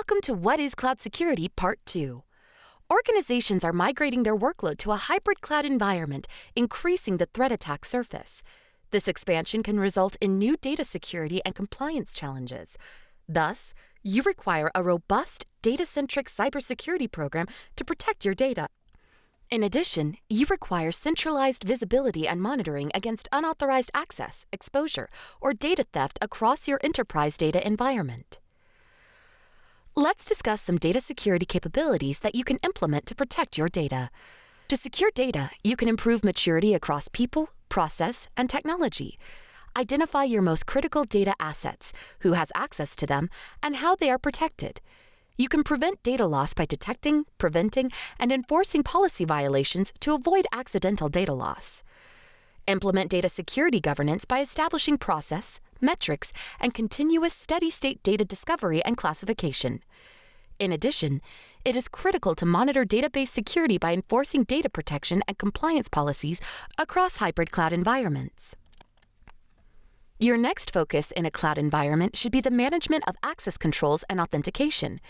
Welcome to What is Cloud Security Part 2. Organizations are migrating their workload to a hybrid cloud environment, increasing the threat attack surface. This expansion can result in new data security and compliance challenges. Thus, you require a robust, data-centric cybersecurity program to protect your data. In addition, you require centralized visibility and monitoring against unauthorized access, exposure, or data theft across your enterprise data environment. Let's discuss some data security capabilities that you can implement to protect your data. To secure data, you can improve maturity across people, process, and technology. Identify your most critical data assets, who has access to them, and how they are protected. You can prevent data loss by detecting, preventing, and enforcing policy violations to avoid accidental data loss. Implement data security governance by establishing process, metrics, and continuous steady-state data discovery and classification. In addition, it is critical to monitor database security by enforcing data protection and compliance policies across hybrid cloud environments. Your next focus in a cloud environment should be the management of access controls and authentication.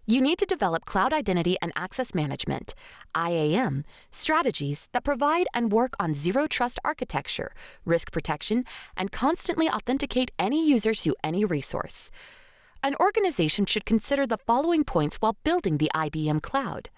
You need to develop cloud identity and access management, IAM, strategies that provide and work on zero-trust architecture, risk protection, and constantly authenticate any user to any resource. An organization should consider the following points while building the IBM cloud.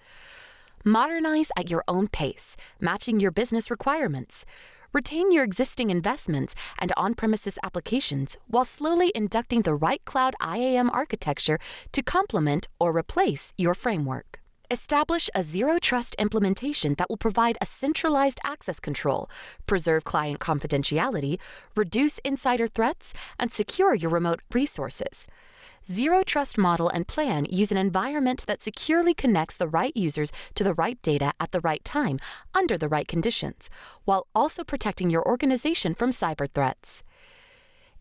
Modernize at your own pace, matching your business requirements. Retain your existing investments and on-premises applications while slowly inducting the right cloud IAM architecture to complement or replace your framework. Establish a zero-trust implementation that will provide a centralized access control, preserve client confidentiality, reduce insider threats, and secure your remote resources. Zero-trust model and plan use an environment that securely connects the right users to the right data at the right time, under the right conditions, while also protecting your organization from cyber threats.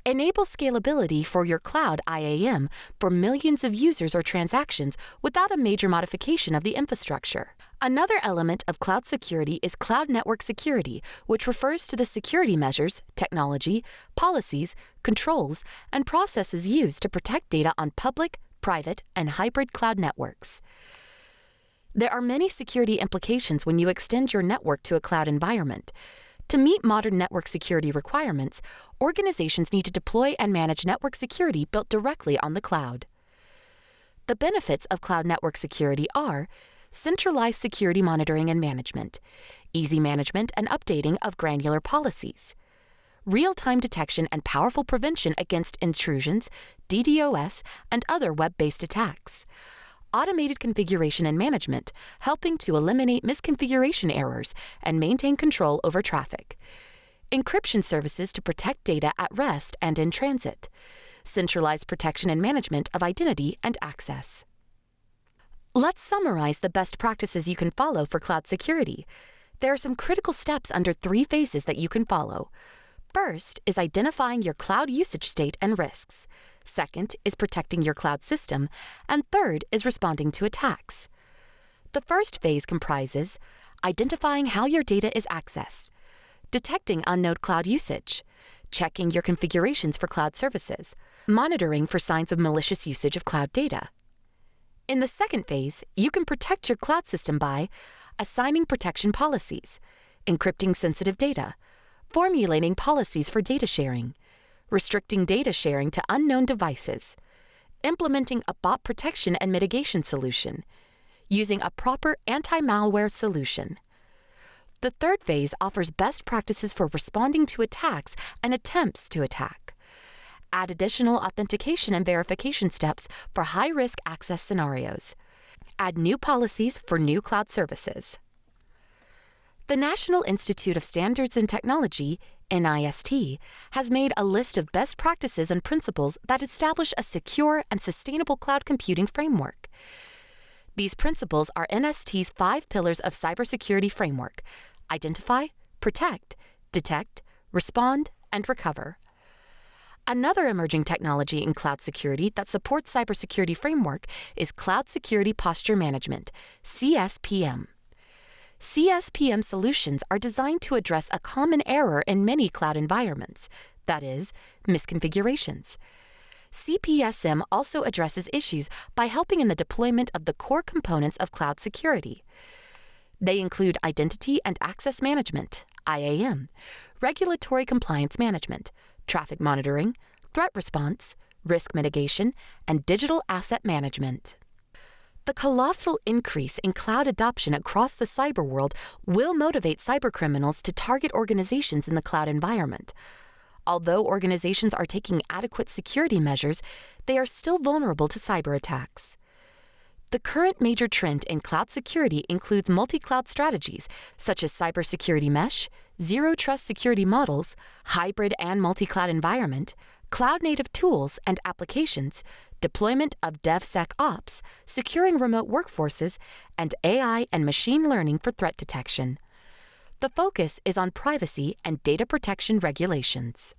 Enable scalability for your cloud IAM for millions of users or transactions without a major modification of the infrastructure. Another element of cloud security is cloud network security, which refers to the security measures, technology, policies, controls, and processes used to protect data on public, private, and hybrid cloud networks. There are many security implications when you extend your network to a cloud environment. To meet modern network security requirements, organizations need to deploy and manage network security built directly on the cloud. The benefits of cloud network security are centralized security monitoring and management, easy management and updating of granular policies, real-time detection and powerful prevention against intrusions, DDoS, and other web-based attacks, automated configuration and management, helping to eliminate misconfiguration errors and maintain control over traffic, encryption services to protect data at rest and in transit, centralized protection and management of identity and access. Let's summarize the best practices you can follow for cloud security. There are some critical steps under 3 phases that you can follow. First is identifying your cloud usage state and risks. Second is protecting your cloud system. And third is responding to attacks. The first phase comprises identifying how your data is accessed, detecting unknown cloud usage, checking your configurations for cloud services, monitoring for signs of malicious usage of cloud data. In the second phase, you can protect your cloud system by assigning protection policies, encrypting sensitive data, formulating policies for data sharing, restricting data sharing to unknown devices, implementing a bot protection and mitigation solution, using a proper anti-malware solution. The third phase offers best practices for responding to attacks and attempts to attack. Add additional authentication and verification steps for high-risk access scenarios. Add new policies for new cloud services. The National Institute of Standards and Technology, NIST, has made a list of best practices and principles that establish a secure and sustainable cloud computing framework. These principles are NIST's 5 pillars of cybersecurity framework: identify, protect, detect, respond, and recover. Another emerging technology in cloud security that supports cybersecurity framework is Cloud Security Posture Management, CSPM. CSPM solutions are designed to address a common error in many cloud environments, that is, misconfigurations. CPSM also addresses issues by helping in the deployment of the core components of cloud security. They include identity and access management, IAM, regulatory compliance management, traffic monitoring, threat response, risk mitigation, and digital asset management. The colossal increase in cloud adoption across the cyber world will motivate cybercriminals to target organizations in the cloud environment. Although organizations are taking adequate security measures, they are still vulnerable to cyber attacks. The current major trend in cloud security includes multi-cloud strategies such as cybersecurity mesh, zero-trust security models, hybrid and multi-cloud environment, cloud-native tools and applications, deployment of DevSecOps, securing remote workforces, and AI and machine learning for threat detection. The focus is on privacy and data protection regulations.